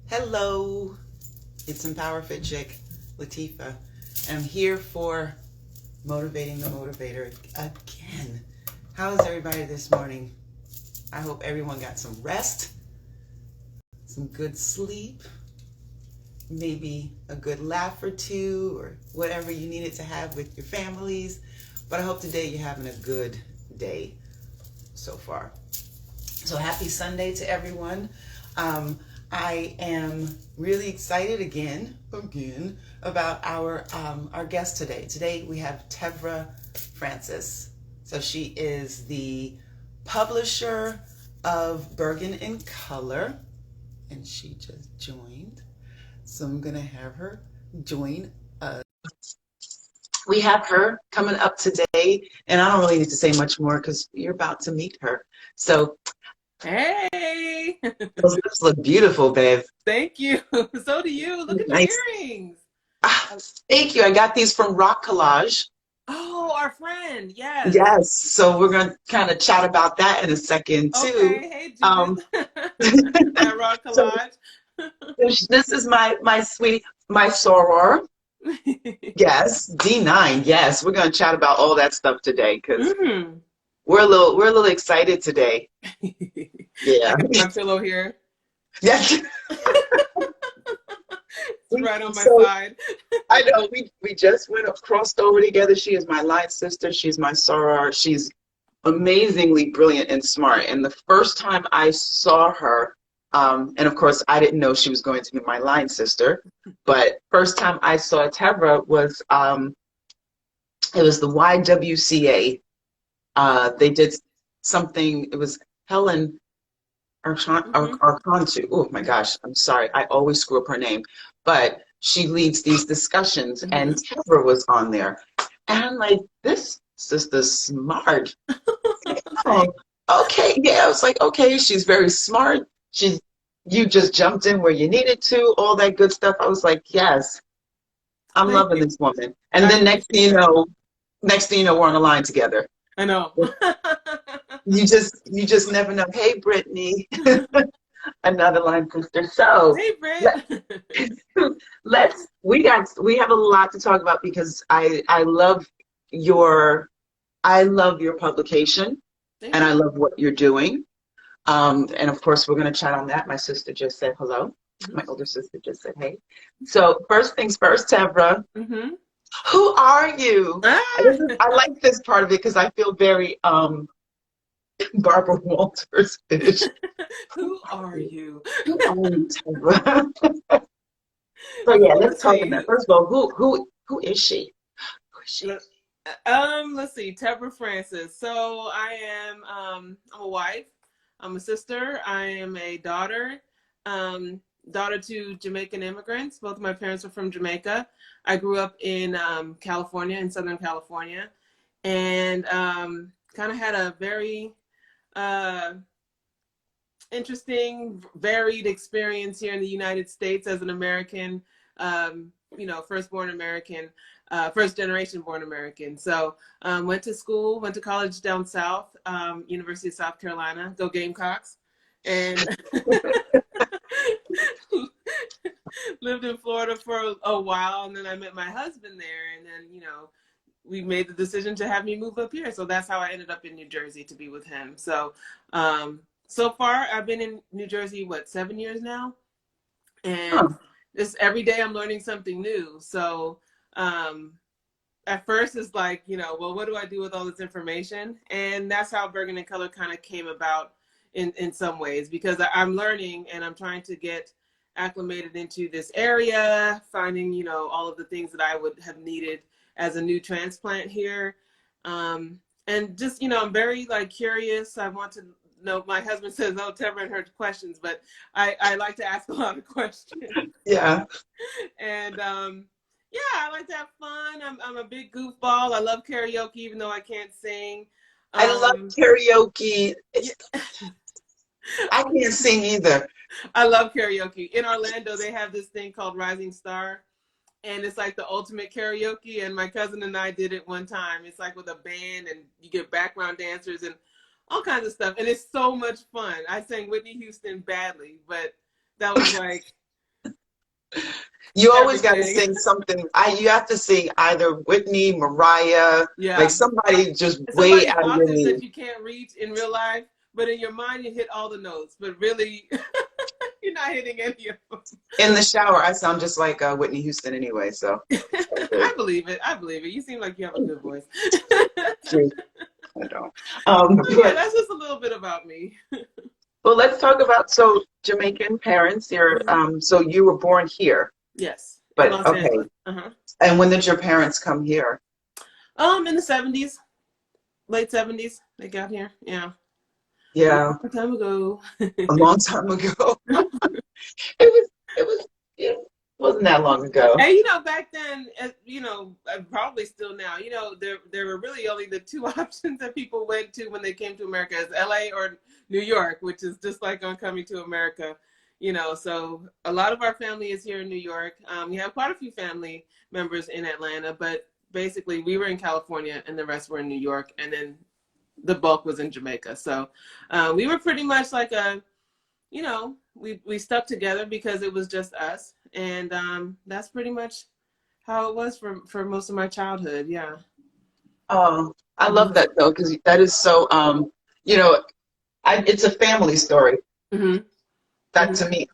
Hello, it's Empower Fit Chick, Latifa. I'm here for Motivating the Motivator again. How is everybody this morning? I hope everyone got some rest, some good sleep, maybe a good laugh or two, or whatever you needed to have with your families. But I hope today you're having a good day so far. So happy Sunday to everyone. I am really excited again about our guest today. Today we have Tevra Francis. So she is the publisher of Bergen in Color, and she just joined. So I'm gonna have her join us. We have her coming up today, and I don't really need to say much more because you're about to meet her. So Hey, those lips look beautiful, babe. thank you. So do you. Look at your Nice. earrings. Ah, thank you. I got these from Rock Collage. Oh, our friend. Yes. Yes. So we're going to kind of chat about that in a second too. Okay. Hey, Judith Um, at Rock so Collage. this is my sweetie, my soror. Yes, D9. Yes, we're going to chat about all that stuff today because mm. we're a little excited today. I Yeah. got my pillow here. Yes. It's right on my So side. I know we just crossed over together. She is my line sister. She's my soror. She's amazingly brilliant and smart. And the first time I saw her, and of course I didn't know she was going to be my line sister, but first time I saw Tevra was it was the YWCA. They did something. It was Helen hmm Arkantu. Oh my gosh, I'm sorry. I always screw up her name, but she leads these discussions, and hmm Tevra was on there, and I'm like, this sister's smart. Oh, okay. Yeah, I was like, okay, she's very smart. You just jumped in where you needed to, all that good stuff. I was like, yes, I'm Thank loving you. this woman. And I then appreciate that. next thing you know, we're on the line together. I know. You just never know. Hey, Brittany, another line sister. So Hey, let, Britt. we have a lot to talk about because your I love your publication Thank and I you. love what you're doing. And of course, we're going to chat on that. My sister just said hello. My older sister just said hey. So first things first, Tevra, Mm-hmm. who are you? Ah! I like this part of it because I feel very Barbara Walters-ish. Who Who are are you? you? Who are you, Tevra? So yeah, So let's let's talk about see. that. First of all, who is she? Who is she? Let- let's see. Tebra Francis. So I'm a wife. I'm a sister. I am a daughter. Um, daughter to Jamaican immigrants. Both of my parents are from Jamaica. I grew up in California, in Southern California, and kind of had a very uh, interesting, varied experience here in the United States as an American, firstborn American, first generation born American. So went to school, went to college down south, University of South Carolina, go Gamecocks, and lived in Florida for a while, and then I met my husband there, and then we made the decision to have me move up here. So that's how I ended up in New Jersey to be with him. So so far I've been in New Jersey, what, 7 years now? And Huh. just every day I'm learning something new. So um, at first it's like, well, what do I do with all this information? And that's how Bergen and Color kind of came about in some ways, because I'm learning and I'm trying to get acclimated into this area, finding, all of the things that I would have needed as a new transplant here. And just, I'm very like curious. I want to know, my husband says, oh, Tevra and her questions, but I like to ask a lot of questions. Yeah, And yeah, I like to have fun. I'm a big goofball. I love karaoke, even though I can't sing. I love Um, karaoke. yeah, I can't sing either. I love karaoke. In Orlando, they have this thing called Rising Star, and it's like the ultimate karaoke. And my cousin and I did it one time. It's like with a band, and you get background dancers and all kinds of stuff, and it's so much fun. I sang Whitney Houston badly, but that was like You always got to everything. sing something. You have to sing either Whitney, Mariah, like Yeah. somebody just And way somebody's out of your octaves league. that you can't reach in real life, but in your mind you hit all the notes, but really you're not hitting any of them. In the shower, I sound just like Whitney Houston anyway, so it's all good. I believe it. I believe it. You seem like you have a good voice. Shoot, I don't. So yeah, But that's just a little bit about me. well, let's talk about so Jamaican parents. You're Mhm. so you were born here, Yes, in but Los okay. Angeles. Uh-huh. And when did your parents come here? In the 70s, late 70s, they got here. Yeah, a Yeah, long time ago. a long time ago. It was yeah, wasn't that long ago. And you know, back then, probably still now, there were really only the two options that people went to when they came to America is LA or New York, which is just like on Coming to America, So a lot of our family is here in New York. We have quite a few family members in Atlanta, but basically we were in California and the rest were in New York, and then the bulk was in Jamaica. So we were pretty much like we stuck together because it was just us, and that's pretty much how it was for most of my childhood. Yeah. Oh, I Mm-hmm. love that though, because that is so you know, it's a family story. Mm-hmm. That Mm-hmm. to me,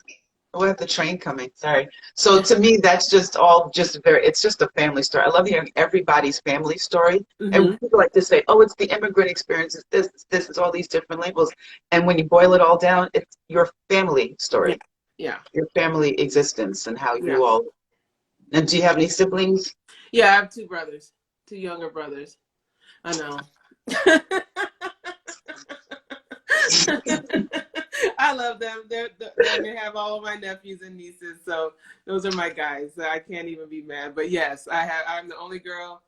we have the train coming. Sorry. So to me, that's just all just very. It's just a family story. I love hearing everybody's family story. And Mm-hmm. people like to say, "Oh, it's the immigrant experience. It's this, it's this, it's all these different labels." And when you boil it all down, it's your family Yeah. story, Yeah. your family existence, and how Yeah. you all. And do you have any siblings? Yeah. I have two brothers, two younger brothers. I know. I love them. They have all of my nephews and nieces, so those are my guys. So I can't even be mad. But yes, I'm the only girl.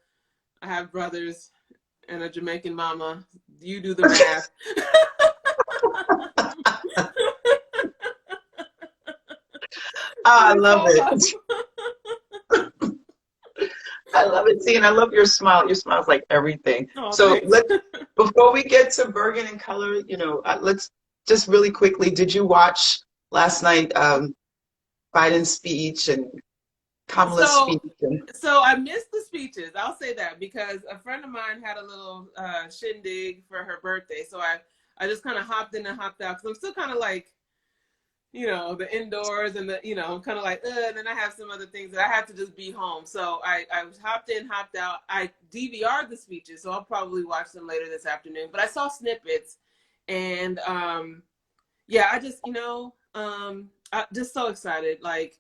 I have brothers and a Jamaican mama. You do the math. I We love pop up. it. I love it. See, and I love your smile. Your smile's like everything. Oh, So thanks. let's, before we get to Bergen and Color, let's just really quickly, did you watch last night Biden's speech and Kamala's So, speech? And, so I missed the speeches. I'll say that because a friend of mine had a little shindig for her birthday. So I just kind of hopped in and hopped out because I'm still kind of like, the indoors and I'm kind of like, and then I have some other things that I have to just be home. So I hopped in, hopped out. I DVR'd the speeches, so I'll probably watch them later this afternoon. But I saw snippets, and yeah, I just, I'm just so excited. Like,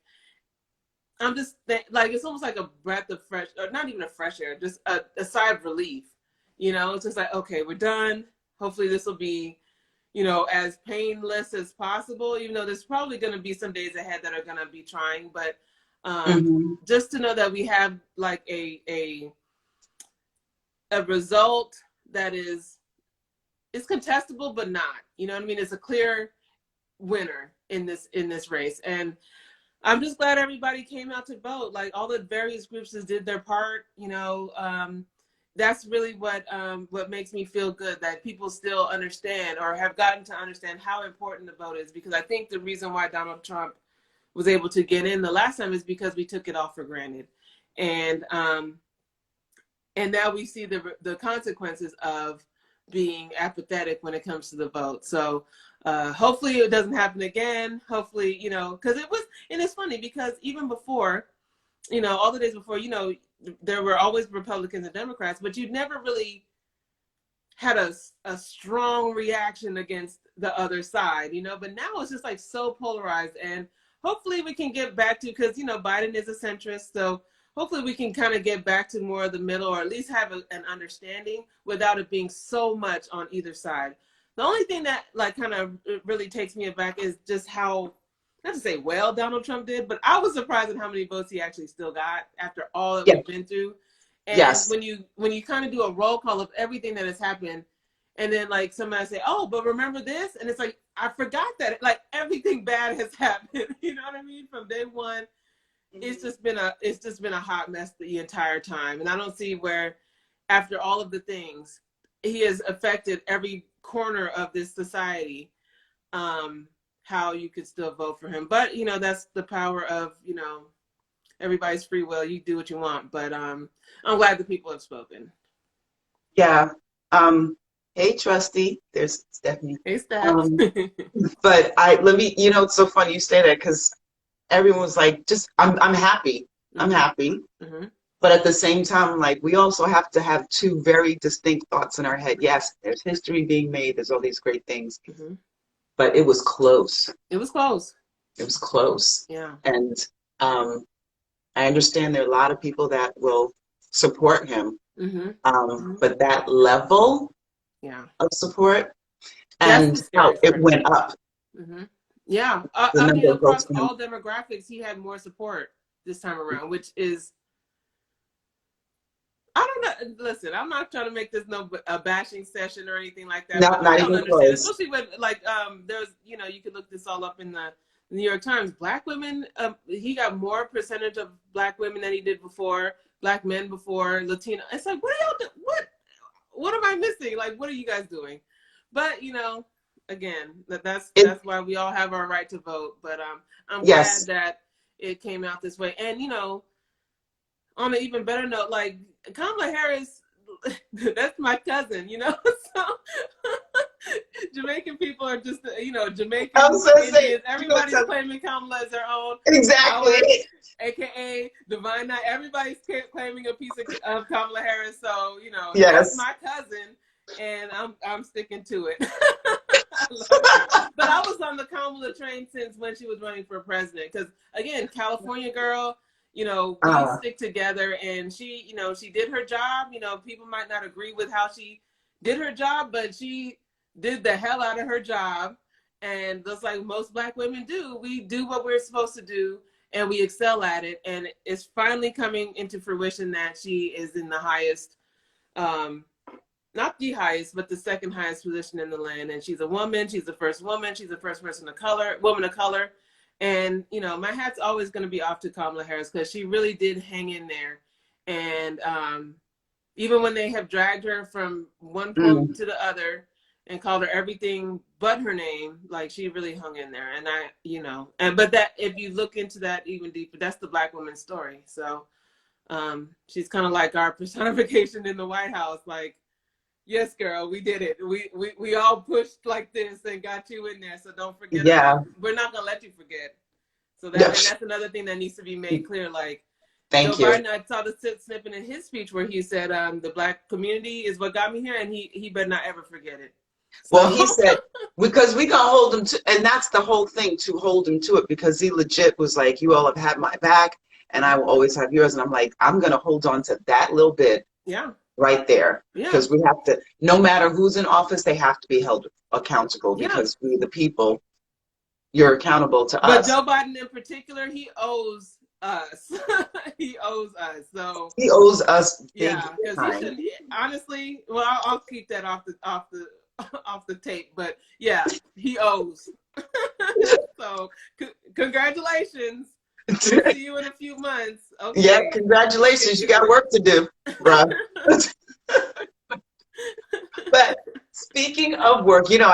I'm just like, it's almost like a breath of fresh, or not even a fresh air, just a sigh of relief. It's just like, okay, we're done. Hopefully this will be, as painless as possible, even though there's probably going to be some days ahead that are going to be trying. But Mhm. just to know that we have like a result that is contestable, but not, you know what I mean? It's a clear winner in this race. And I'm just glad everybody came out to vote. Like all the various groups that did their part, that's really what makes me feel good, that people still understand or have gotten to understand how important the vote is. Because I think the reason why Donald Trump was able to get in the last time is because we took it all for granted, and now we see the consequences of being apathetic when it comes to the vote. So hopefully it doesn't happen again. Hopefully, because it was, and it's funny because even before, all the days before, there were always Republicans and Democrats, but you never really had a strong reaction against the other side, but now it's just like so polarized. And hopefully we can get back to, because, Biden is a centrist. So hopefully we can kind of get back to more of the middle, or at least have an understanding without it being so much on either side. The only thing that like kind of really takes me aback is just how, not to say well Donald Trump did, but I was surprised at how many votes he actually still got after all that Yeah. we've been through. And Yes. when you kind of do a roll call of everything that has happened, and then like somebody say, "Oh, but remember this," and it's like, I forgot that like everything bad has happened. You know what I mean? From day one, it's just been a hot mess the entire time, and I don't see where, after all of the things, he has affected every corner of this society. how you could still vote for him. But, you know, that's the power of, you know, everybody's free will. You do what you want. But I'm glad the people have spoken. Yeah. Hey, Trusty. There's Stephanie. Hey, Steph. But let me, you know, it's so funny you say that because everyone was like, just, I'm happy. I'm happy. Mm-hmm. But at the same time, like, we also have to have two very distinct thoughts in our head. Yes, there's history being made. There's all these great things. Mm-hmm. But it was close. It was close. It was close. Yeah. And I understand there are a lot of people that will support him. Mm-hmm. But that level of support and how it went up. Mm-hmm. Yeah. The I mean, number of votes across all demographics, he had more support this time around, which is, I don't know. Listen, I'm not trying to make this a bashing session or anything like that. Not I don't even understand, close. especially when, like, there's, you know, you can look this all up in the New York Times. Black women, he got more percentage of Black women than he did before. Black men before, Latino. It's like, what are y'all what am I missing? Like, what are you guys doing? But, you know, again, that's why we all have our right to vote. But I'm glad that it came out this way. And, you know, on an even better note, like, Kamala Harris, that's my cousin, you know? So Jamaican people are just, you know, Jamaican, Indians, everybody's claiming Kamala as their own. Exactly. AKA Divine Night. Everybody's claiming a piece of Kamala Harris. So, you know, yes, that's my cousin, and I'm sticking to it. But I was on the Kamala train since when she was running for president. Because, again, California girl, you know, we stick together, and she, you know, she did her job. You know, people might not agree with how she did her job, but she did the hell out of her job. And just like most Black women do, we do what we're supposed to do, and we excel at it. And it's finally coming into fruition that she is in the highest, not the highest, but the second highest position in the land. And she's a woman. She's the first woman. She's the first woman of color. And, you know, my hat's always going to be off to Kamala Harris because she really did hang in there. And even when they have dragged her from one point to the other and called her everything but her name, like, she really hung in there. And I, you know, but that, if you look into that even deeper, that's the Black woman's story. So she's kind of like our personification in the White House. Like, yes, girl, we did it. We all pushed like this and got you in there. So don't forget. Yeah. We're not gonna let you forget. So that's another thing that needs to be made clear. Like, Joe Biden, I saw the snippet in his speech where he said, the Black community is what got me here, and he better not ever forget it. So. Well, he said, because we gonna hold him to, and that's the whole thing, to hold him to it, because he legit was like, you all have had my back, and I will always have yours. And I'm like, I'm gonna hold on to that little bit. Yeah. Right there, because we have to, no matter who's in office, they have to be held accountable because we, the people, you're accountable to us. But Joe Biden in particular, he owes us. He owes us. So he owes us. Yeah, because he should. Honestly, well, I'll keep that off the tape. But yeah, he owes. So congratulations. We'll see you in a few months. Okay. Yeah, congratulations. You got work to do, bro. But speaking of work, you know,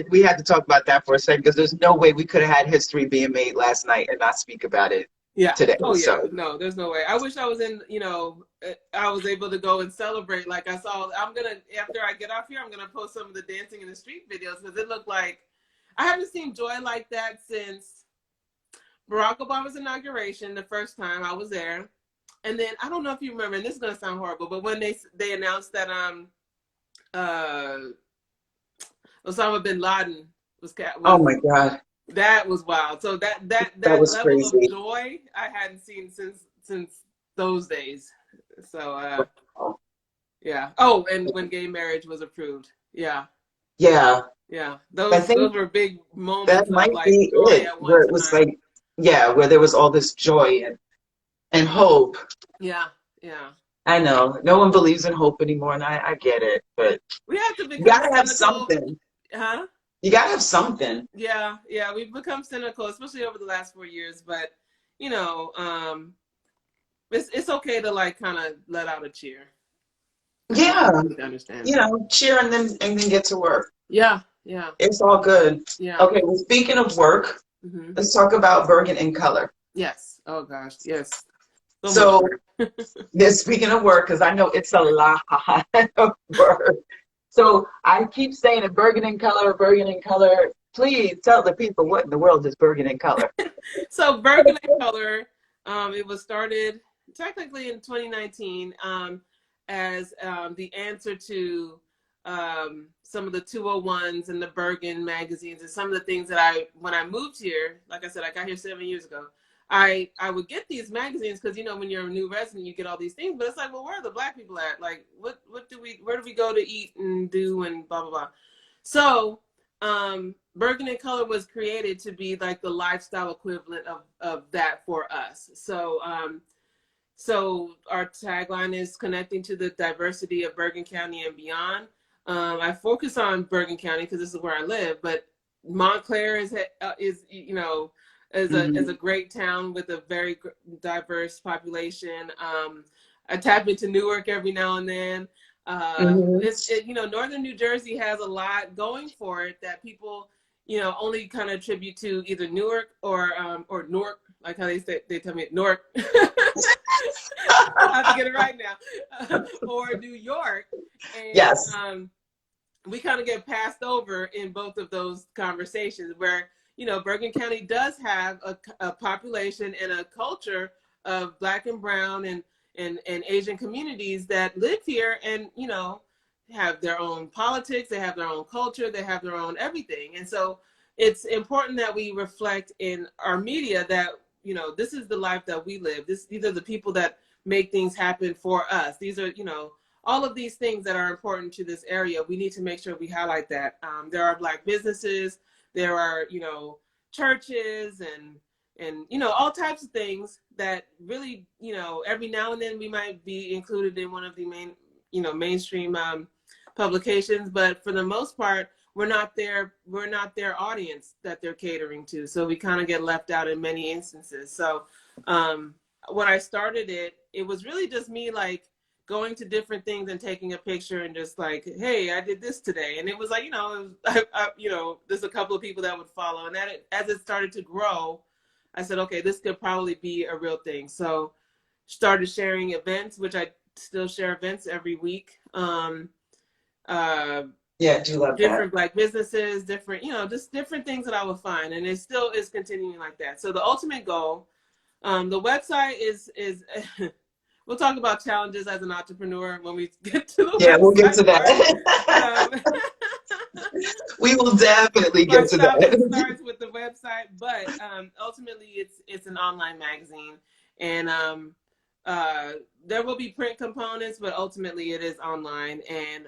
we had to talk about that for a second because there's no way we could have had history being made last night and not speak about it today. Oh, yeah. So. No, there's no way. I wish I was you know, I was able to go and celebrate. Like after I get off here, I'm going to post some of the dancing in the street videos because it looked like, I haven't seen joy like that since Barack Obama's inauguration, the first time I was there. And then, I don't know if you remember, and this is going to sound horrible, but when they announced that Osama bin Laden was oh my God. That was wild. So that was level crazy. Of joy I hadn't seen since those days. So, yeah. Oh, and when gay marriage was approved. Yeah. Yeah. Yeah. Those were big moments. That might be it, where it was like, yeah, where there was all this joy and hope. Yeah, yeah. I know. No one believes in hope anymore, and I get it, but we have to become you gotta have something. Huh? You gotta have something. Yeah, we've become cynical, especially over the last 4 years, but you know, it's okay to like kind of let out a cheer. Yeah. I understand. You know, cheer and then get to work. Yeah, Yeah. It's all good. Yeah. Okay, well, speaking of work, Hmm. let's talk about Bergen in Color. Yes. Oh gosh. Yes. So much So, work. yeah, speaking of work, because I know it's a lot of work. So I keep saying it, Bergen in Color, Bergen in Color. Please tell the people what in the world is Bergen in Color. So Bergen in Color, it was started technically in 2019 as the answer to some of the 201s and the Bergen magazines and some of the things that when I moved here, like I said, I got here 7 years ago. I would get these magazines because, you know, when you're a new resident, you get all these things, but it's like, well, where are the Black people at? Like, where do we go to eat and do and blah, blah, blah. So Bergen in Color was created to be like the lifestyle equivalent of that for us. So our tagline is connecting to the diversity of Bergen County and beyond. I focus on Bergen County because this is where I live, but Montclair is you know, is a great town with a very diverse population. I tap into Newark every now and then. You know, Northern New Jersey has a lot going for it that people, you know, only kind of attribute to either Newark or Newark, like how they tell me Newark. I have to get it right now. Or New York. And Yes. we kind of get passed over in both of those conversations where, you know, Bergen County does have a population and a culture of Black and brown and Asian communities that live here and, you know, have their own politics, they have their own culture, they have their own everything. And so it's important that we reflect in our media that, you know, this is the life that we live. These are the people that make things happen for us. These are, you know, all of these things that are important to this area. We need to make sure we highlight that. There are Black businesses, there are, you know, churches and, you know, all types of things that really, you know, every now and then we might be included in one of the mainstream publications, but for the most part, we're not their audience that they're catering to. So we kind of get left out in many instances. So when I started it was really just me like going to different things and taking a picture and just like, hey, I did this today. And it was like, you know, you know, there's a couple of people that would follow. And as it started to grow, I said, okay, this could probably be a real thing. So started sharing events, which I still share events every week. Yeah, I do love Different that. Black businesses, different, you know, just different things that I would find. And it still is continuing like that. So the ultimate goal, the website is we'll talk about challenges as an entrepreneur when we get to the Yeah, we'll get website to part. that. We will definitely My get to shopping that. starts with the website, but ultimately it's an online magazine, and there will be print components, but ultimately it is online, and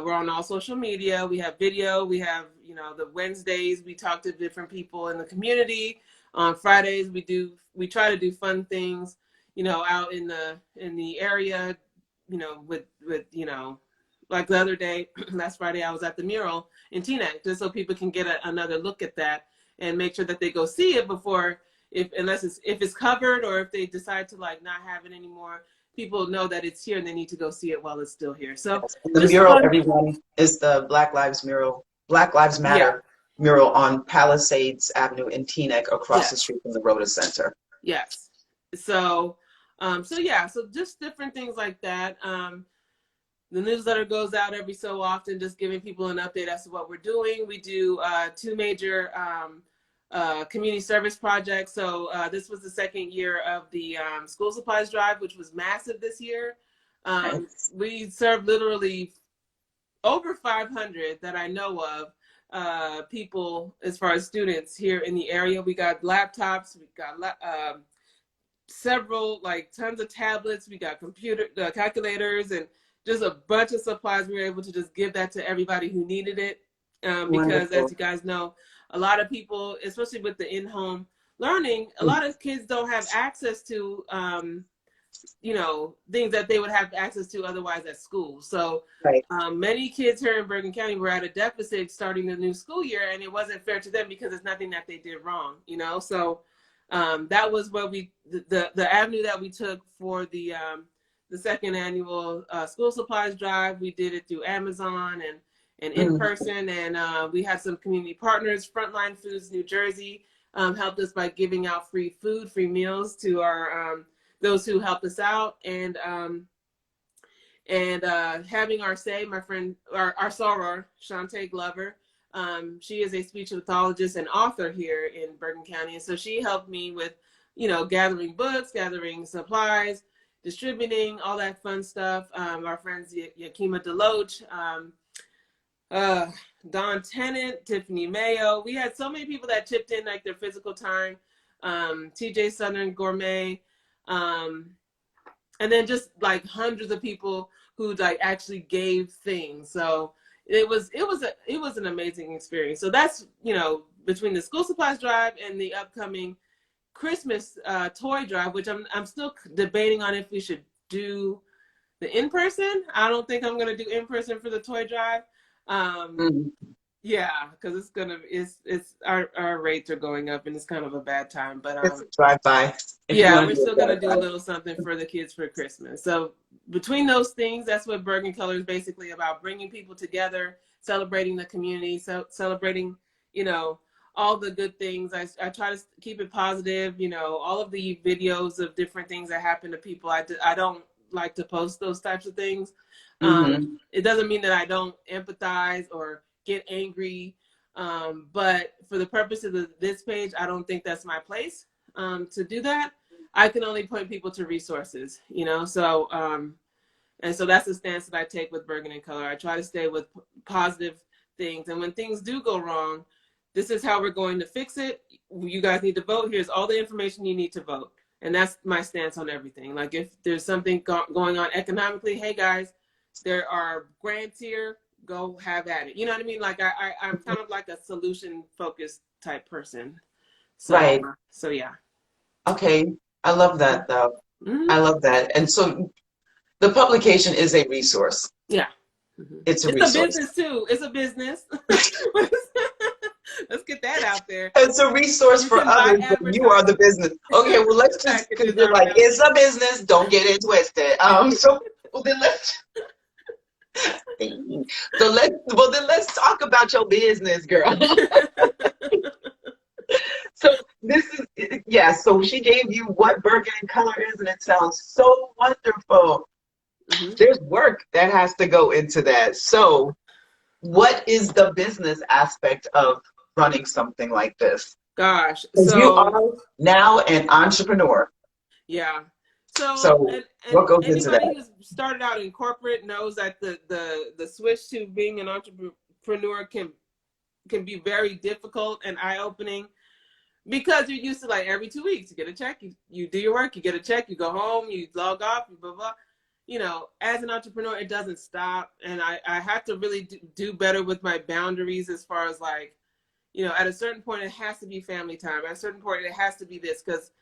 we're on all social media. We have video. We have, you know, the Wednesdays we talk to different people in the community. On Fridays we try to do fun things, you know, out in the area, you know, with you know, like the other day, last Friday, I was at the mural in Teaneck, just so people can get another look at that and make sure that they go see it before, if it's covered or if they decide to like not have it anymore, people know that it's here and they need to go see it while it's still here. So And the just mural, fun. everyone, is the Black Lives Yeah. Matter mural on Palisades Avenue in Teaneck, across the Yes. street from the Rhoda Center. Yes. So, so yeah, so just different things like that. The newsletter goes out every so often, just giving people an update as to what we're doing. We do two major community service projects. So this was the second year of the school supplies drive, which was massive this year. Nice. We served literally over 500 that I know of people as far as students here in the area. We got laptops, we got several, like tons of tablets, we got computer calculators and just a bunch of supplies. We were able to just give that to everybody who needed it. Because as Wonderful. you guys know, a lot of people, especially with the in-home learning, a lot of kids don't have access to you know, things that they would have access to otherwise at school. So Right. many kids here in Bergen County were at a deficit starting the new school year, and it wasn't fair to them because it's nothing that they did wrong, you know? So that was what the avenue that we took for the second annual school supplies drive. We did it through Amazon and in person. And we had some community partners. Frontline Foods New Jersey helped us by giving out free food, free meals to our those who helped us out. And having my friend, our soror, Shantae Glover, she is a speech pathologist and author here in Bergen County. And so she helped me with, gathering books, gathering supplies, distributing, all that fun stuff. Our friends, Yakima Deloach, Don Tennant, Tiffany Mayo. We had so many people that chipped in like their physical time. TJ Southern Gourmet. And then just like hundreds of people who like actually gave things. So it was an amazing experience. So that's, between the school supplies drive and the upcoming Christmas toy drive, which I'm still debating on if we should do the in-person. I don't think I'm going to do in-person for the toy drive. Yeah, because it's our rates are going up and it's kind of a bad time. But it's a drive-by. Yeah, we're still gonna do a little something for the kids for Christmas. So between those things, that's what Bergen Color is basically about: bringing people together, celebrating the community, celebrating, all the good things. I try to keep it positive. All of the videos of different things that happen to people. I don't like to post those types of things. It doesn't mean that I don't empathize or get angry, but for the purpose of this page, I don't think that's my place to do that. I can only point people to resources, so and so that's the stance that I take with Bergen and Color. I try to stay with positive things, and when things do go wrong, this is how we're going to fix it. You guys need to vote. Here's all the information you need to vote, and that's my stance on everything. Like if there's something going on economically, hey guys, there are grants here, go have at it. You know what I mean? Like I'm kind of like a solution focused type person. So, right. So yeah. Okay. I love that though. I love that. And so the publication is a resource. Yeah. It's a resource. It's a business too. It's a business. Let's get that out there. It's a resource for others, but you are the business. Okay, well let's just, because you're like, it's a business, don't get it twisted. Then let's talk about your business, girl. So this is, so she gave you what Bergen and Color is, and it sounds so wonderful. There's work that has to go into that. So what is the business aspect of running something like this? Gosh, so you are now an entrepreneur. Yeah. So and what goes into that? Anybody who's started out in corporate knows that the switch to being an entrepreneur can be very difficult and eye-opening, because you're used to like every 2 weeks you get a check, you do your work, you get a check, you go home, you log off, you blah blah. As an entrepreneur, it doesn't stop, and I have to really do better with my boundaries as far as like, at a certain point it has to be family time. At a certain point it has to be this, because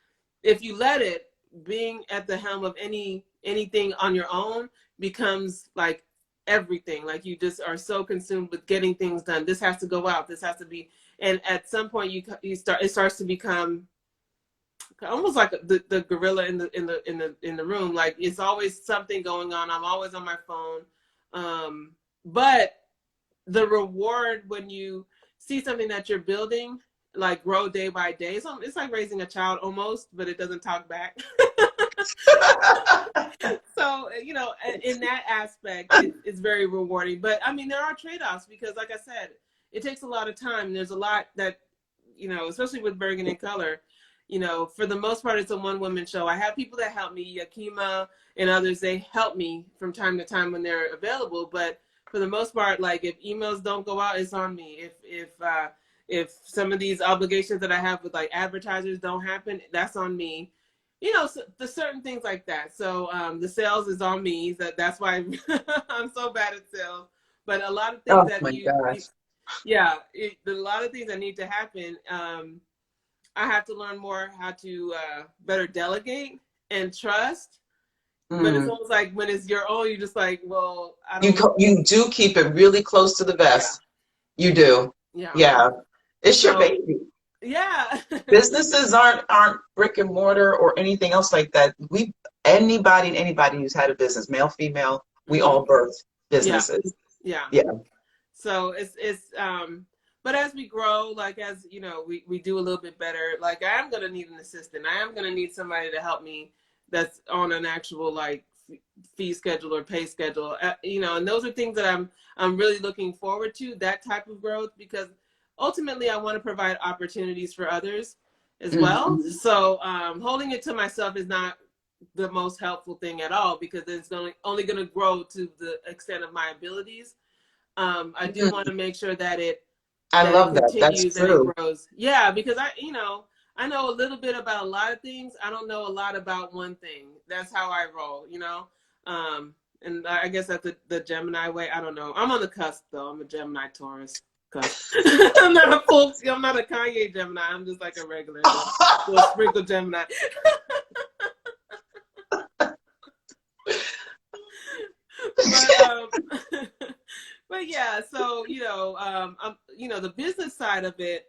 if you let it, being at the helm of anything on your own becomes like everything. Like you just are so consumed with getting things done. This has to go out. This has to be, and at some point it starts to become almost like the gorilla in the room. Like it's always something going on. I'm always on my phone. But the reward when you see something that you're building like grow day by day, it's like raising a child almost, but it doesn't talk back. So in that aspect, it's very rewarding. But I mean, there are trade-offs, because like I said, it takes a lot of time. There's a lot that, especially with Bergen and Color, for the most part, it's a one-woman show. I have people that help me, Yakima and others, they help me from time to time when they're available. But for the most part, like if emails don't go out, it's on me. If some of these obligations that I have with like advertisers don't happen, that's on me. So the certain things like that. So the sales is on me. That's why I'm so bad at sales. But a lot of things a lot of things that need to happen. I have to learn more how to better delegate and trust. But it's almost like when it's your own, you're just like, well, I don't. You do keep it really close to the vest. Yeah. You do. Yeah. Yeah. It's your baby. Yeah. Businesses aren't brick and mortar or anything else like that. Anybody who's had a business, male, female, we all birth businesses. Yeah. Yeah. So but as we grow, like, as you know, we do a little bit better. Like, I am going to need an assistant. I am going to need somebody to help me that's on an actual like fee schedule or pay schedule. You know, and those are things that I'm really looking forward to, that type of growth, because ultimately I want to provide opportunities for others as well. Mm-hmm. So holding it to myself is not the most helpful thing at all, because it's only going to grow to the extent of my abilities. I do want to make sure that it I love that. That's continues and it true. grows. Yeah, because I know a little bit about a lot of things. I don't know a lot about one thing. That's how I roll, you know? And I guess that's the Gemini way. I don't know. I'm on the cusp though. I'm a Gemini Taurus cusp. I'm not a Kanye Gemini. I'm just like a regular little sprinkle Gemini. but, but yeah, so the business side of it,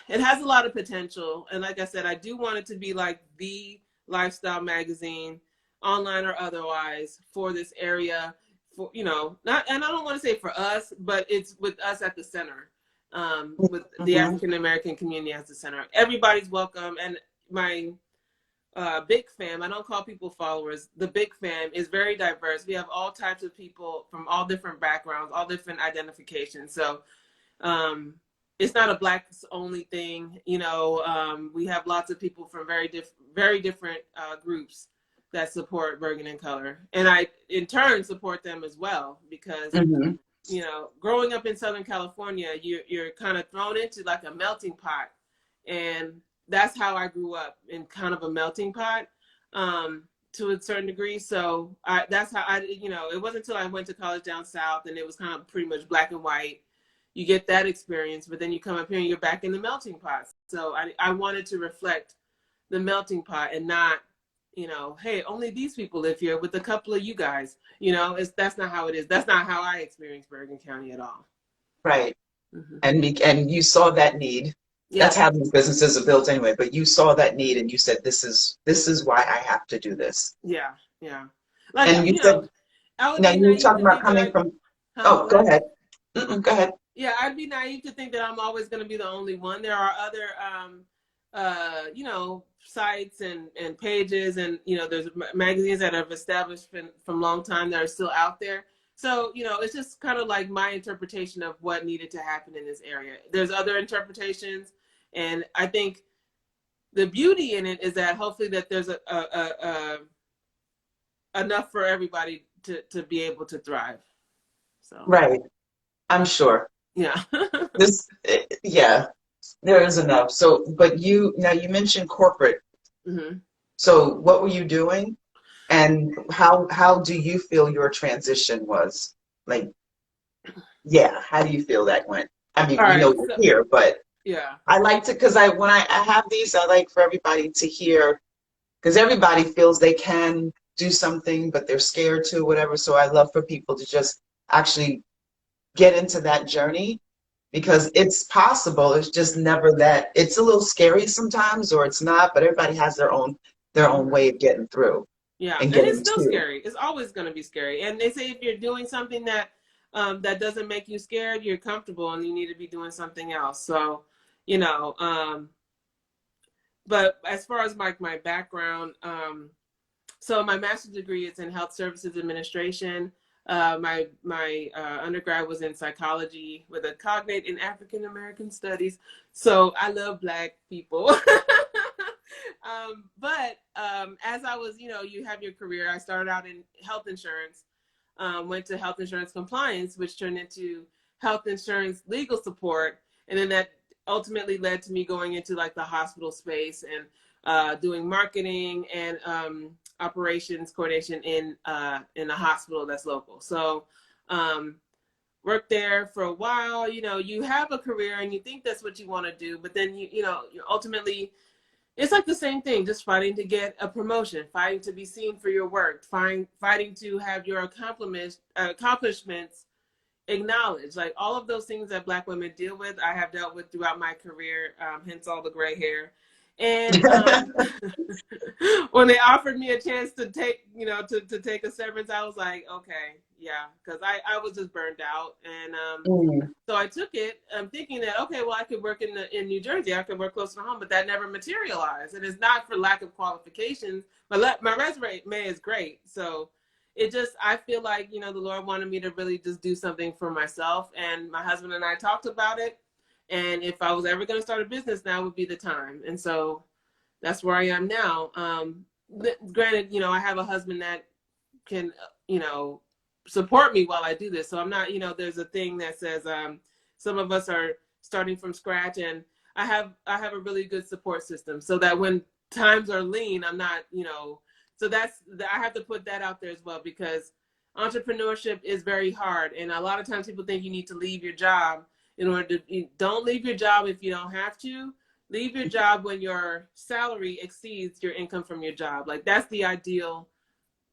it has a lot of potential, and like I said, I do want it to be like the lifestyle magazine, online or otherwise, for this area. For not, and I don't want to say for us, but it's with us at the center, with the African American community as the center. Everybody's welcome, and my big fam, I don't call people followers, the big fam is very diverse. We have all types of people from all different backgrounds, all different identifications. So it's not a blacks only thing. We have lots of people from very different groups that support Bergen and Color. And I, in turn, support them as well, because, growing up in Southern California, you're kind of thrown into like a melting pot. And that's how I grew up, in kind of a melting pot, to a certain degree. So that's how it wasn't until I went to college down south and it was kind of pretty much black and white. You get that experience, but then you come up here and you're back in the melting pot. So I wanted to reflect the melting pot and not, hey, only these people live here with a couple of you guys. That's not how it is. That's not how I experience Bergen County at all. Right. And you saw that need. Yeah. That's how these businesses are built anyway. But you saw that need and you said, this is why I have to do this. Yeah, yeah. Like, and you said, now you're talking about coming from. Oh, go ahead. Go ahead. Yeah, I'd be naive to think that I'm always going to be the only one. There are other, sites and pages, and there's magazines that have established from long time that are still out there. So, it's just kind of like my interpretation of what needed to happen in this area. There's other interpretations, and I think the beauty in it is that hopefully that there's enough for everybody to be able to thrive. So. Right. I'm sure. Yeah. There is enough. So, but you mentioned corporate. Mm-hmm. So what were you doing? And how do you feel your transition was? Like, how do you feel that went? I mean, you're here, but yeah, I like to, because when I have these, I like for everybody to hear, because everybody feels they can do something, but they're scared to, whatever. So I love for people to just actually get into that journey, because it's possible. It's just never that. It's a little scary sometimes, or it's not, but everybody has their own way of getting through. Yeah, and it's still scary. It's always going to be scary. And they say if you're doing something that that doesn't make you scared, you're comfortable, and you need to be doing something else. So, but as far as my background, so my master's degree is in health services administration. My undergrad was in psychology with a cognate in African American studies. So I love Black people. But as I was, you have your career. I started out in health insurance, went to health insurance compliance, which turned into health insurance legal support. And then that ultimately led to me going into like the hospital space and doing marketing and operations coordination in a hospital that's local. So worked there for a while. You have a career and you think that's what you want to do, but then you ultimately it's like the same thing, just fighting to get a promotion, fighting to be seen for your work, fighting to have your accomplishments acknowledged. Like all of those things that Black women deal with, I have dealt with throughout my career, hence all the gray hair. And when they offered me a chance to take, to take a severance, I was like, okay, Yeah, because I was just burned out, and Mm. so I took it. I'm thinking that, okay, well, I could work in New Jersey. I could work close to home, but that never materialized. And it's not for lack of qualifications. My resume is great. So it just, I feel like, you know, the Lord wanted me to really just do something for myself. And my husband and I talked about it. And if I was ever going to start a business, now would be the time. And so that's where I am now. Granted, you know, I have a husband that can, you know, support me while I do this. So I'm not, you know, there's a thing that says some of us are starting from scratch, and I have a really good support system so that when times are lean, I'm not, you know, so I have to put that out there as well, because entrepreneurship is very hard. And a lot of times people think you need to leave your job in order to, don't leave your job if you don't have to. Leave your job when your salary exceeds your income from your job. Like, that's the ideal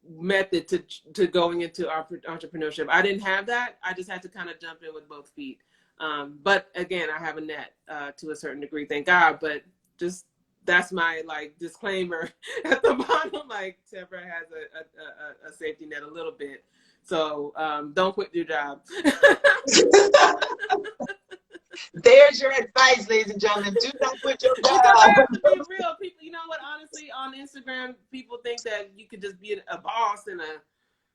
method to going into entrepreneurship. I didn't have that. I just had to kind of jump in with both feet. But again, I have a net to a certain degree, thank God. But just, that's my like disclaimer at the bottom. Like, Tebra has a safety net a little bit. So don't quit your job. There's your advice, ladies and gentlemen. Do not quit your Because I job. have to be real. People, you know what? Honestly, on Instagram, people think that you could just be a boss and a,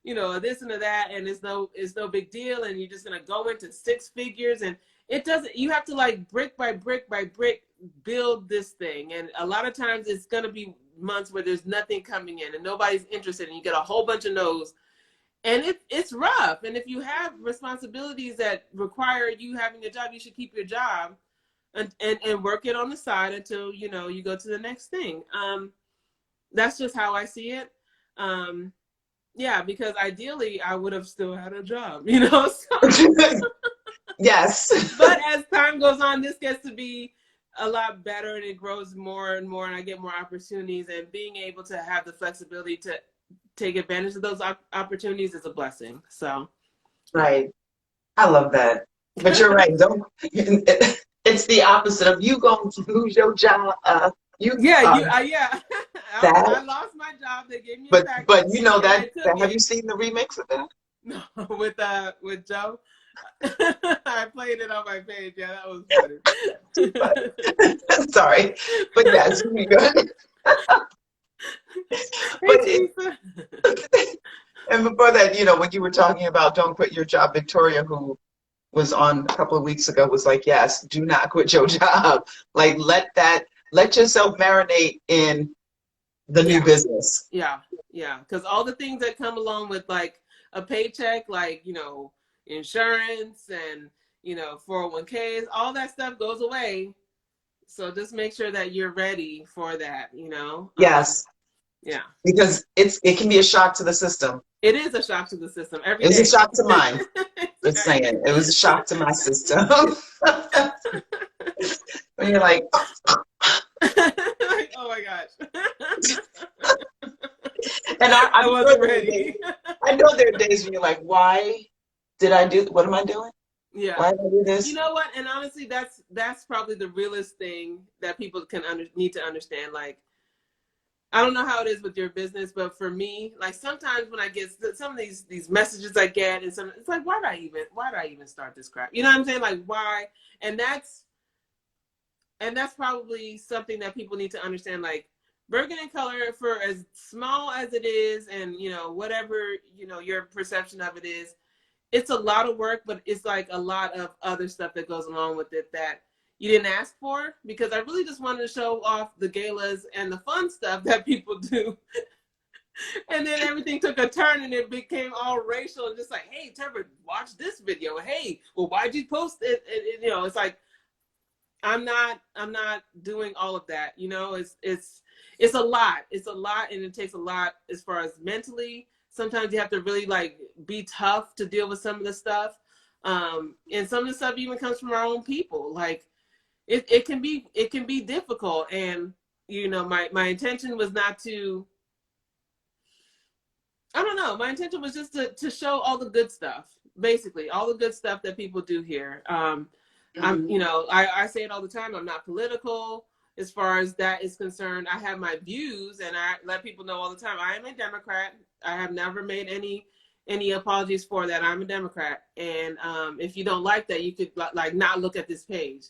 you know, this and a that, and it's no big deal, and you're just gonna go into six figures, and it doesn't. You have to, like, brick by brick by brick build this thing, and a lot of times it's gonna be months where there's nothing coming in and nobody's interested, and you get a whole bunch of no's. And it's rough. And if you have responsibilities that require you having a job, you should keep your job and work it on the side until, you know, you go to the next thing. That's just how I see it. Yeah, because ideally I would have still had a job, you know. So. Yes. But as time goes on, this gets to be a lot better, and it grows more and more, and I get more opportunities, and being able to have the flexibility to take advantage of those opportunities is a blessing. So Right. I love that. But you're right. Don't. It's the opposite of you going to lose your job. yeah, yeah. That. I lost my job. They gave me a package, But you know and I that. took Have you it. seen the remix of that? No, with Joe. I played it on my page. Yeah, that was funny. Sorry, but yes, you good. Hey, But Teresa. and before that, you know, when you were talking about don't quit your job, Victoria, who was on a couple of weeks ago, was like, yes, do not quit your job. Like, let yourself marinate in the new Yeah, business. yeah, yeah. Because all the things that come along with, like, a paycheck, like, you know, insurance and, you know, 401ks, all that stuff goes away. So just make sure that you're ready for that, you know? Yes, Yeah. because it can be a shock to the system. It is a shock to the system every It was a day. shock to mine. Just saying, it was a shock to my system. When you're like, Like, oh my gosh. and I I'm sure wasn't ready. I know there are days when you're like, why did I do? What am I doing? Yeah. Why did I do this? You know what? And honestly, that's probably the realest thing that people can need to understand. Like, I don't know how it is with your business, but for me, like, sometimes when I get some of these messages I get, and it's like, why do I even start this crap? You know what I'm saying? Like, why? And that's probably something that people need to understand. Like, Bergen and Color, for as small as it is, and, you know, whatever, you know, your perception of it is, it's a lot of work, but it's like a lot of other stuff that goes along with it that you didn't ask for, because I really just wanted to show off the galas and the fun stuff that people do. And then everything took a turn and it became all racial and just like, hey, Trevor, watch this video. Hey, well, why'd you post it? You know, it's like, I'm not doing all of that. You know, it's a lot. It's a lot, and it takes a lot as far as mentally. Sometimes you have to really, like, be tough to deal with some of the stuff. And some of the stuff even comes from our own people. Like, it can be difficult. And, you know, my intention was not to, I don't know. My intention was just to show all the good stuff, basically all the good stuff that people do here. I'm, you know, I say it all the time. I'm not political as far as that is concerned. I have my views, and I let people know all the time. I am a Democrat. I have never made any any apologies for that. I'm a Democrat, and if you don't like that, you could like not look at this page.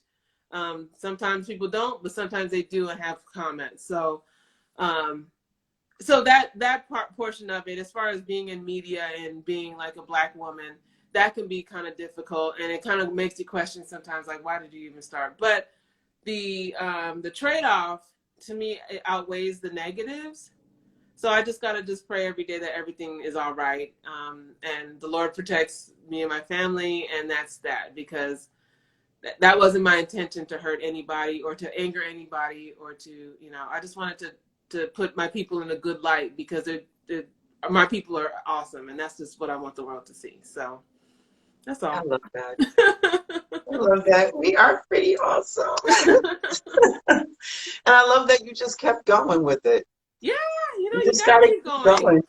Sometimes people don't, but sometimes they do and have comments. So so that portion of it, as far as being in media and being like a Black woman, that can be kind of difficult, and it kind of makes you question sometimes, like, why did you even start? But the trade-off, to me, it outweighs the negatives. So I just gotta just pray every day that everything is all right, and the Lord protects me and my family, and that's that, because that wasn't my intention to hurt anybody or to anger anybody or to, you know, I just wanted to put my people in a good light, because my people are awesome, and that's just what I want the world to see. So that's all. I love that. I love that. We are pretty awesome. And I love that you just kept going with it. Yeah, you know, You you just gotta gotta keep keep going. going.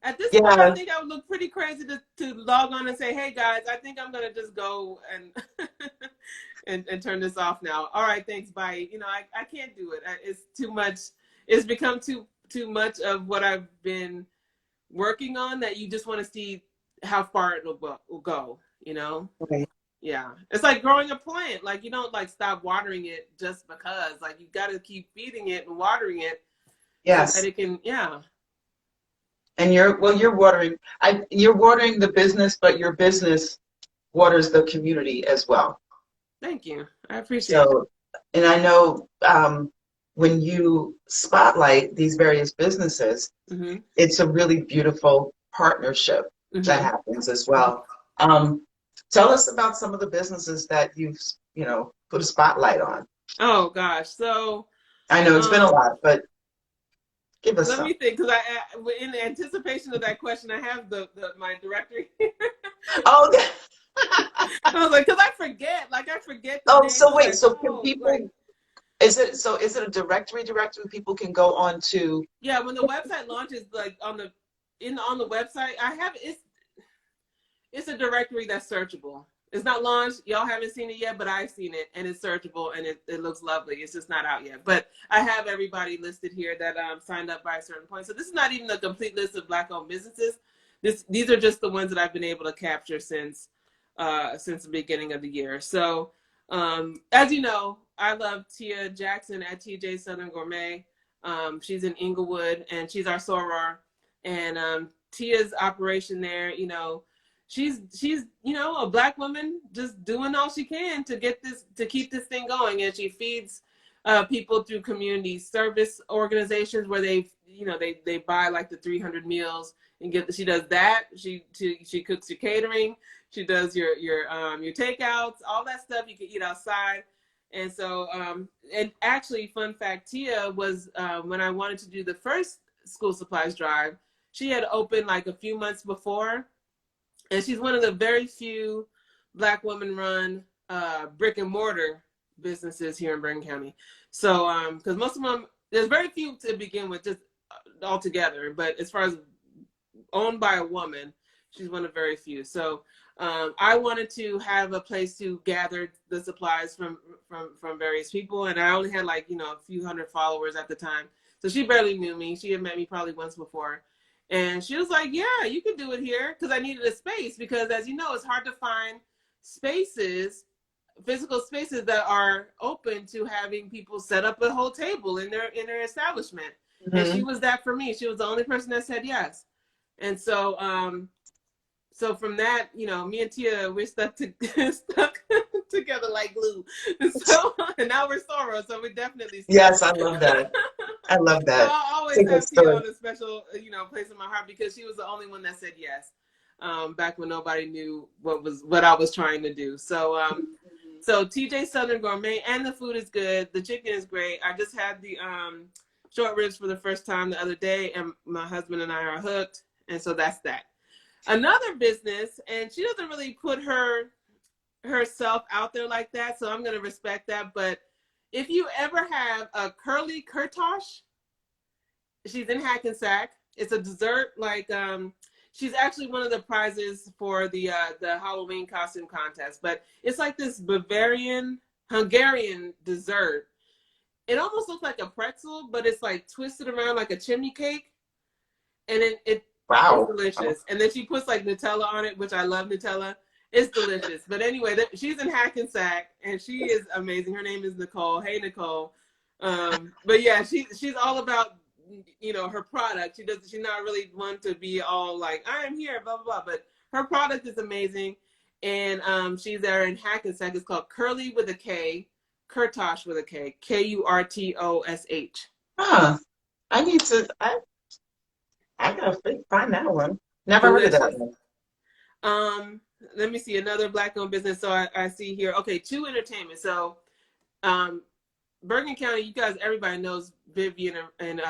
At this point, Yeah. I think I would look pretty crazy to log on and say, hey guys, I think I'm gonna just go and and turn this off now. All right, thanks, bye. You know, I can't do it. It's too much. It's become too much of what I've been working on, that you just want to see how far it will go, you know? Okay. Yeah. It's like growing a plant. Like, you don't like stop watering it just because. Like, you got to keep feeding it and watering it. Yes. So that it can, yeah. And you're watering. You're watering the business, but your business waters the community as well. Thank you. I appreciate it. So, and I know when you spotlight these various businesses, Mm-hmm. it's a really beautiful partnership that happens as well. Tell us about some of the businesses that you've, you know, put a spotlight on. Oh gosh. So I know it's been a lot, but give us let some. me think, because in anticipation of that question, I have my directory. Oh, I was like, because I forget. Like, I forget the oh, names. so wait, Like, so can oh, people, like, is it a directory people can go on to? yeah, when the website launches, like on the website, I have it's a directory that's searchable. It's not launched. Y'all haven't seen it yet, but I've seen it, and it's searchable, and it looks lovely. It's just not out yet. But I have everybody listed here that signed up by a certain point. So this is not even a complete list of Black-owned businesses. These are just the ones that I've been able to capture since the beginning of the year. So as you know, I love Tia Jackson at TJ Southern Gourmet. She's in Inglewood, and she's our soror. And Tia's operation there, you know, she's you know, a Black woman just doing all she can to keep this thing going, and she feeds people through community service organizations where they buy like the 300 meals and she does that. She cooks your catering. She does your takeouts, all that stuff you can eat outside. And so and actually, fun fact, Tia was when I wanted to do the first school supplies drive, she had opened like a few months before. And she's one of the very few Black woman-run brick and mortar businesses here in Bergen County. So, because most of them, there's very few to begin with, just altogether. But as far as owned by a woman, she's one of very few. So, I wanted to have a place to gather the supplies from various people, and I only had like, you know, a few hundred followers at the time. So she barely knew me. She had met me probably once before. And she was like, yeah, you can do it here, because I needed a space, because as you know, it's hard to find spaces, physical spaces that are open to having people set up a whole table in their establishment. Mm-hmm. And she was that for me. She was the only person that said yes. And so so from that, you know, me and Tia, we're stuck together like glue. So, and now we're soror, so we're definitely stuck. Yes, I love that. I love that. So I always have Tia on a special, you know, place in my heart, because she was the only one that said yes, back when nobody knew what I was trying to do. So so TJ Southern Gourmet, and the food is good. The chicken is great. I just had the short ribs for the first time the other day, and my husband and I are hooked. And so that's that. Another business, and she doesn't really put herself out there like that, so I'm going to respect that. But if you ever have a curly Kurtosh, she's in Hackensack. It's a dessert, like she's actually one of the prizes for the Halloween costume contest. But it's like this Hungarian dessert. It almost looks like a pretzel, but it's like twisted around like a chimney cake, and it Wow. delicious. And then she puts like Nutella on it, which I love Nutella. It's delicious. But anyway, she's in Hackensack, and she is amazing. Her name is Nicole. Hey, Nicole. But yeah, she's all about, you know, her product. She's not really one to be all like, I am here, blah, blah, blah. But her product is amazing. And she's there in Hackensack. It's called Curly with a K, Kurtosh with a K, Kurtosh. Huh. I need to, I gotta find that one. Never heard of that one. Let me see, another Black-owned business. So I see here, okay, Chew Entertainment. So Bergen County, you guys, everybody knows Vivian and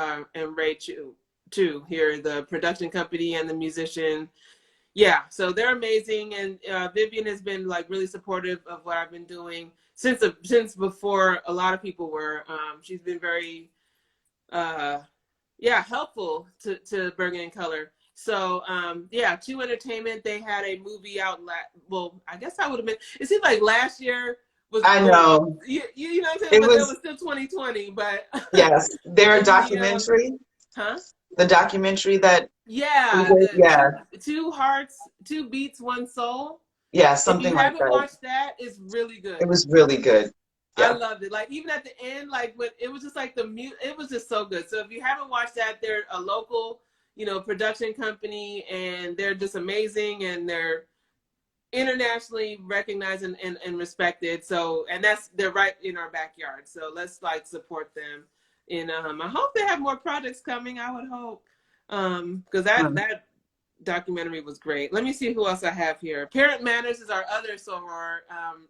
Ray Chew here, the production company and the musician. Yeah, so they're amazing, and Vivian has been like really supportive of what I've been doing since before a lot of people were. She's been very, helpful to Bergen and Color. So yeah, Chew Entertainment, they had a movie out. Well, I guess I would have been. It seems like last year was. I know. You know what I'm saying? But it was still 2020. But yes, their documentary. Huh? The documentary that. Yeah. Yeah. Two Hearts, Two Beats, One Soul. Yeah, something like that. If you haven't watched that, it's really good. It was really good. Yeah. I loved it. Like even at the end, like when it was just like it was just so good. So if you haven't watched that, they're a local, you know, production company, and they're just amazing, and they're internationally recognized and respected. So, and they're right in our backyard. So let's like support them. And I hope they have more projects coming. I would hope, because that documentary was great. Let me see who else I have here. Parent Manners is our other soror,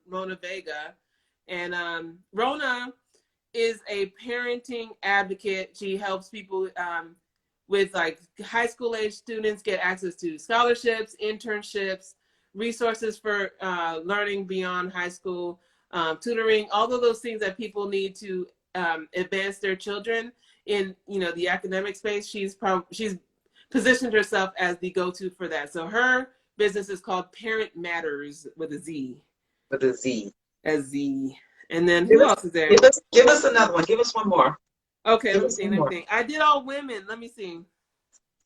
Rona Vega. And Rona is a parenting advocate. She helps people with like high school age students get access to scholarships, internships, resources for learning beyond high school, tutoring, all of those things that people need to advance their children in, you know, the academic space. She's positioned herself as the go-to for that. So her business is called Parent Matters with a Z. With a Z. A Z. And then who else is there? Give us another one. Give us one more. Okay, let me see. I did all women. Let me see.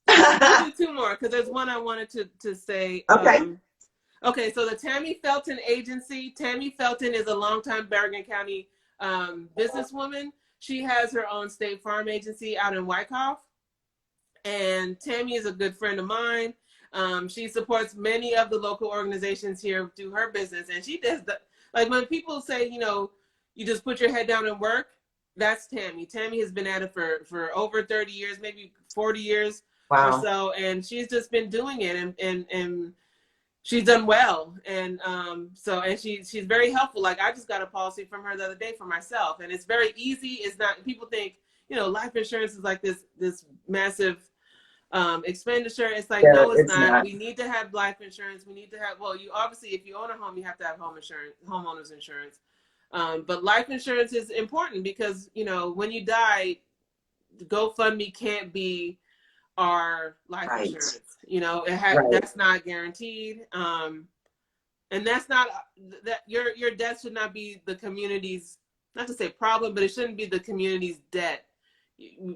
I'll do two more because there's one I wanted to say. Okay. Okay, so the Tammy Felton Agency. Tammy Felton is a longtime Bergen County businesswoman. She has her own State Farm agency out in Wyckoff. And Tammy is a good friend of mine. She supports many of the local organizations here through her business. And she does like when people say, you know, you just put your head down and work, that's Tammy. Tammy has been at it for over 30 years, maybe 40 years or so. And she's just been doing it and she's done well. And she's very helpful. Like I just got a policy from her the other day for myself. And it's very easy. It's not, people think, you know, life insurance is like this massive expenditure. It's like, no, it's not. We need to have life insurance. We need to have, well, you obviously, if you own a home, you have to have homeowners insurance. But life insurance is important because, you know, when you die, GoFundMe can't be our life insurance. You know, that's not guaranteed. And that's not that your death should not be the community's, not to say problem, but it shouldn't be the community's debt.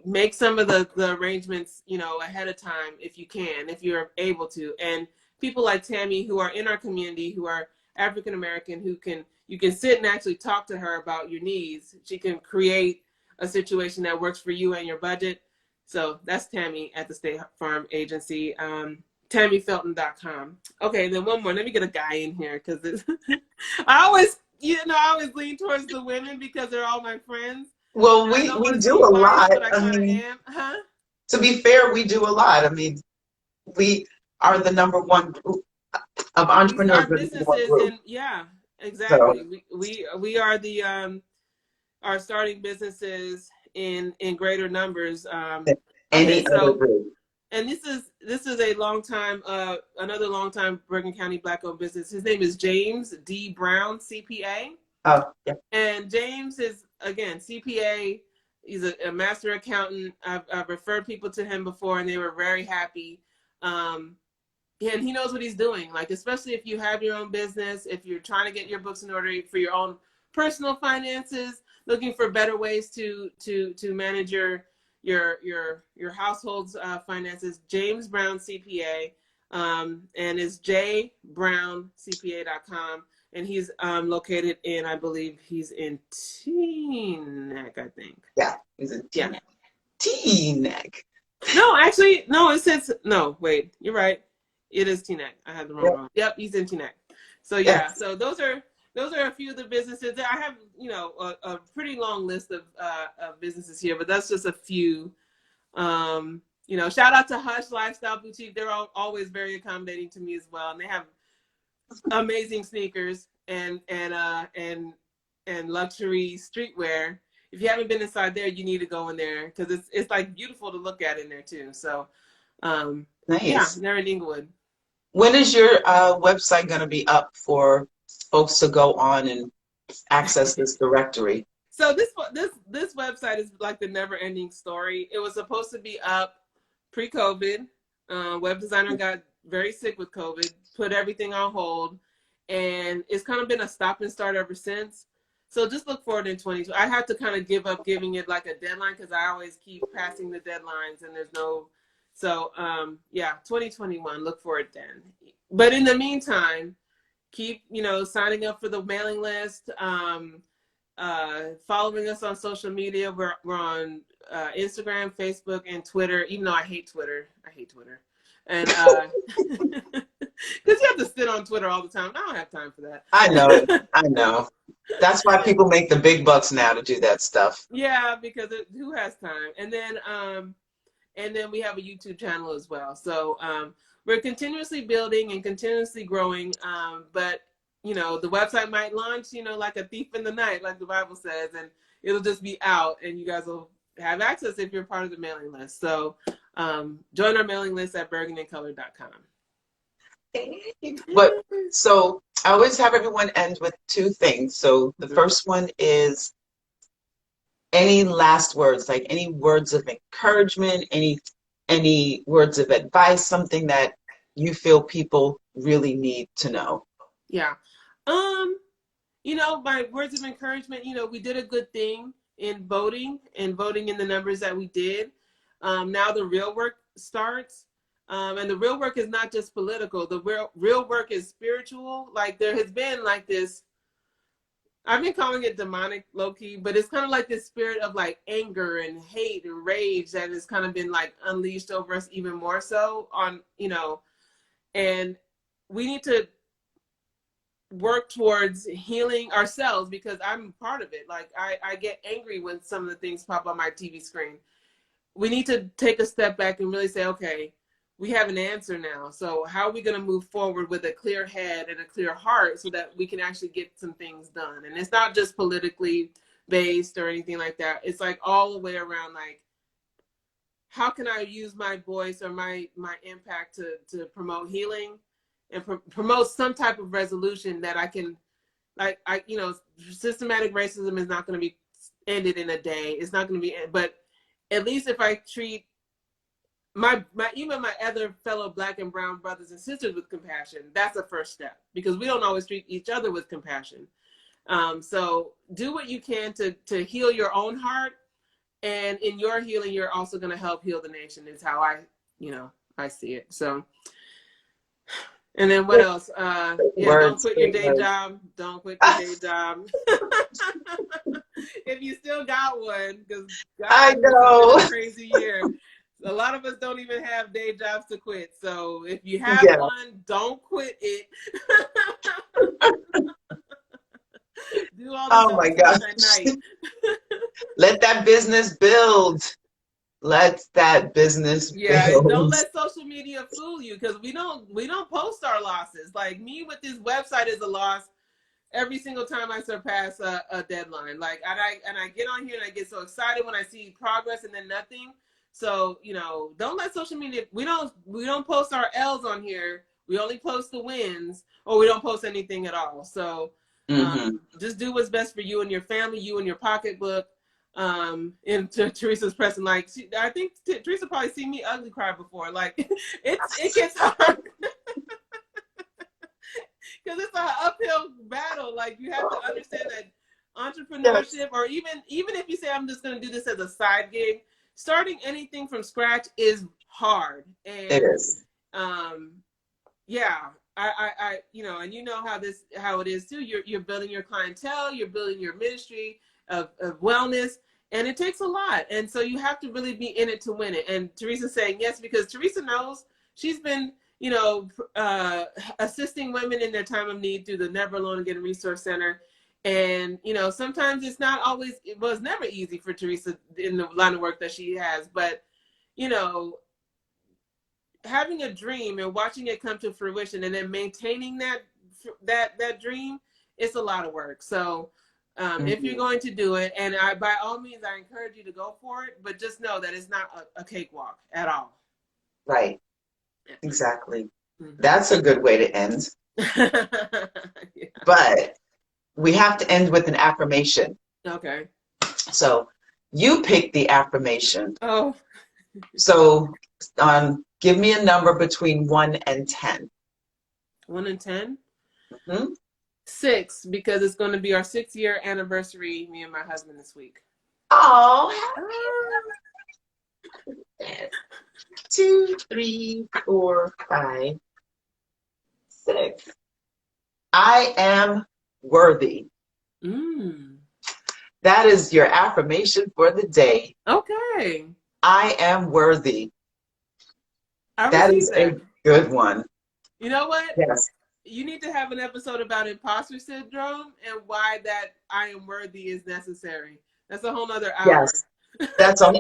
Make some of the arrangements, you know, ahead of time if you can, if you're able to. And people like Tammy who are in our community, who are African American, you can sit and actually talk to her about your needs. She can create a situation that works for you and your budget. So that's Tammy at the State Farm Agency, TammyFelton.com. Okay, then one more. Let me get a guy in here because I always lean towards the women because they're all my friends. Well, we do a lot. I mean, to be fair, we do a lot. I mean, we are the number one group of entrepreneurs. Our businesses, yeah, exactly. So. We are the are starting businesses in greater numbers. Any other group. And this is a long time, another long time Bergen County Black-owned business. His name is James D. Brown, CPA. Oh, yeah. And James is, again, CPA. He's a master accountant. I've referred people to him before, and they were very happy. And he knows what he's doing. Like, especially if you have your own business, if you're trying to get your books in order for your own personal finances, looking for better ways to manage your household's finances. James Brown CPA, and it's jbrowncpa.com. And he's located in, I believe he's in Teaneck, I think. Yeah, he's in Teaneck. Yeah. Teaneck. No, actually, no, it says, no, wait, you're right. It is Teaneck. I had the wrong one. Yep, he's in Teaneck. So yeah, so those are a few of the businesses. I have, a pretty long list of businesses here, but that's just a few. Shout out to Hush Lifestyle Boutique. They're always very accommodating to me as well. And they have amazing sneakers and luxury streetwear. If you haven't been inside there, you need to go in there because it's like beautiful to look at in there too. So, nice. Yeah, they're in Inglewood. When is your website going to be up for folks to go on and access this directory? So this website is like the never-ending story. It was supposed to be up pre-COVID. Web designer got very sick with COVID, put everything on hold, and it's kind of been a stop and start ever since. So just look forward in 2020. I have to kind of give up giving it like a deadline because I always keep passing the deadlines and there's no. So yeah, 2021. Look for it then. But in the meantime, keep signing up for the mailing list. Following us on social media. We're on Instagram, Facebook, and Twitter. Even though I hate Twitter, and because you have to sit on Twitter all the time. I don't have time for that. I know. That's why people make the big bucks now to do that stuff. Yeah, because who has time? And then we have a YouTube channel as well. So we're continuously building and continuously growing. But the website might launch, like a thief in the night, like the Bible says, and it'll just be out, and you guys will have access if you're part of the mailing list. So join our mailing list at burgundycolor.com. But so I always have everyone end with two things. So the first one is any last words, like any words of encouragement, any words of advice, something that you feel people really need to know. Yeah. My words of encouragement, we did a good thing in voting in the numbers that we did. Now the real work starts. And the real work is not just political. The real work is spiritual. Like there has been like this, I've been calling it demonic low-key, but it's kind of like this spirit of like anger and hate and rage that has kind of been like unleashed over us even more so on, and we need to work towards healing ourselves because I'm part of it. Like I get angry when some of the things pop on my TV screen. We need to take a step back and really say, okay, we have an answer now. So how are we going to move forward with a clear head and a clear heart so that we can actually get some things done? And it's not just politically based or anything like that. It's like all the way around, like, how can I use my voice or my impact to promote healing and promote some type of resolution that I can, systematic racism is not going to be ended in a day. It's not going to be, but at least if I treat even my other fellow Black and brown brothers and sisters with compassion, that's a first step because we don't always treat each other with compassion. So do what you can to heal your own heart, and in your healing, you're also going to help heal the nation. Is how I see it. So, and then what else? Don't quit your day job. Don't quit your day job. If you still got one, because I know it's a crazy year. A lot of us don't even have day jobs to quit. So if you have one, don't quit it. Do all oh my gosh. at night. Let that business build. Let that business build. Don't let social media fool you because we don't post our losses. Like me with this website is a loss every single time I surpass a deadline. Like and I get on here and I get so excited when I see progress and then nothing. So, don't let social media, we don't post our L's on here. We only post the wins, or we don't post anything at all. So just do what's best for you and your family, you and your pocketbook. And Teresa's pressing, like, I think Teresa probably seen me ugly cry before. Like it gets hard. Because it's an uphill battle. Like you have to understand that entrepreneurship, or even if you say, I'm just going to do this as a side gig, starting anything from scratch is hard. And It is. Yeah, you know, and you know how it is too. You're building your clientele, you're building your ministry of wellness, and it takes a lot. And so you have to really be in it to win it. And Teresa's saying yes, because Teresa knows. She's been, you know, assisting women in their time of need through the Never Alone Again Resource Center. And, you know, sometimes it was never easy for Teresa in the line of work that she has, but, you know, having a dream and watching it come to fruition and then maintaining that dream, it's a lot of work. So if you're going to do it, and by all means, I encourage you to go for it, but just know that it's not a cakewalk at all. Right. Exactly. Mm-hmm. That's a good way to end. Yeah. But we have to end with an affirmation. Okay. So you pick the affirmation. Oh. So give me a number between 1 and 10. 1 and 10? Mm-hmm. 6, because it's going to be our 6-year anniversary, me and my husband, this week. Oh, 2, 3, 4, 5, 6. I am worthy. That is your affirmation for the day. Okay. I am worthy. That is a good one. You know what? Yes. You need to have an episode about imposter syndrome and why that I am worthy is necessary. That's a whole nother hour. Yes. That's all.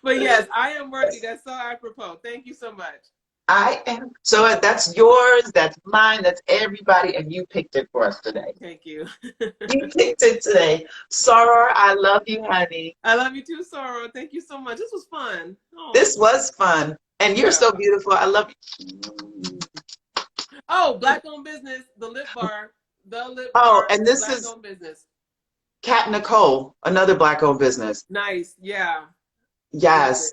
But yes, I am worthy. That's so apropos. Thank you so much. I am. So that's yours, that's mine, that's everybody, and you picked it for us today. Thank you. You picked it today. Soror, I love you, honey. I love you too, Soror. Thank you so much. This was fun. Oh. This was fun. And you're so beautiful. I love you. Oh, Black-owned business, the lip bar. And this is Black-owned business. Kat Nicole, another Black-owned business. Nice. Yeah. Yes.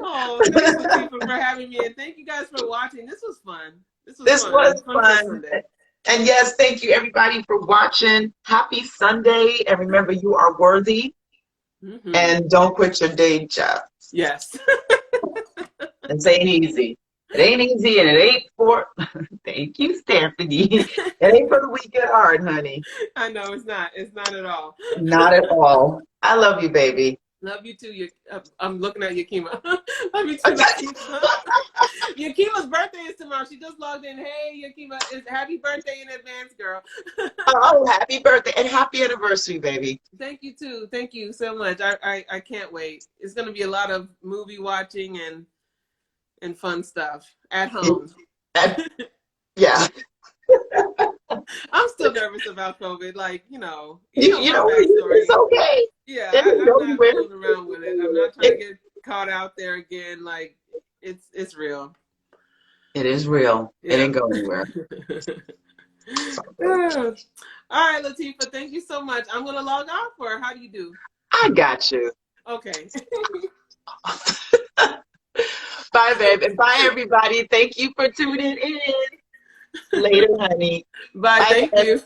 Oh, thanks Latifah, for having me, and thank you guys for watching. This was fun. This was fun. And yes, thank you everybody for watching. Happy Sunday, and remember, you are worthy. Mm-hmm. And don't quit your day job. Yes. It ain't easy. It ain't easy, and it ain't for. Thank you, Stephanie. It ain't for the weak at heart, honey. I know it's not. It's not at all. Not at all. I love you, baby. Love you too. I'm looking at Yakima. Love you too. Yakima's birthday is tomorrow. She just logged in. Hey, Yakima, happy birthday in advance, girl. Oh, happy birthday and happy anniversary, baby. Thank you too. Thank you so much. I can't wait. It's gonna be a lot of movie watching and fun stuff at home. Yeah. I'm still nervous about COVID. Like, you know it's okay. Yeah, I'm not fooling around with it. I'm not trying to get caught out there again. Like, it's real. It is real. Yeah. It ain't going anywhere. All right, Latifah, thank you so much. I'm gonna log off, or how do you do? I got you. Okay. Bye, babe, and bye, everybody. Thank you for tuning in. Later, honey. Bye. Thank you.